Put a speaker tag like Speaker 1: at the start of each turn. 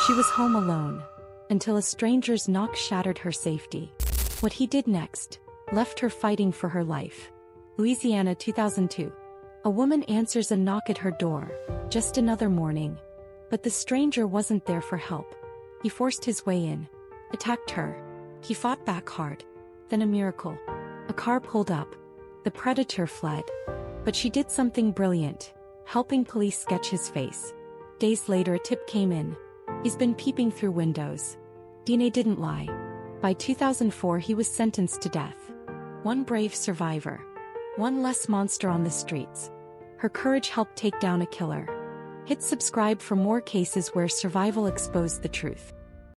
Speaker 1: She was home alone, until a stranger's knock shattered her safety. What he did next left her fighting for her life. Louisiana, 2002. A woman answers a knock at her door, just another morning. But the stranger wasn't there for help. He forced his way in, attacked her. He fought back hard. Then a miracle. A car pulled up. The predator fled. But she did something brilliant, helping police sketch his face. Days later a tip came in. He's been peeping through windows. DNA didn't lie. By 2004 he was sentenced to death. One brave survivor. One less monster on the streets. Her courage helped take down a killer. Hit subscribe for more cases where survival exposed the truth.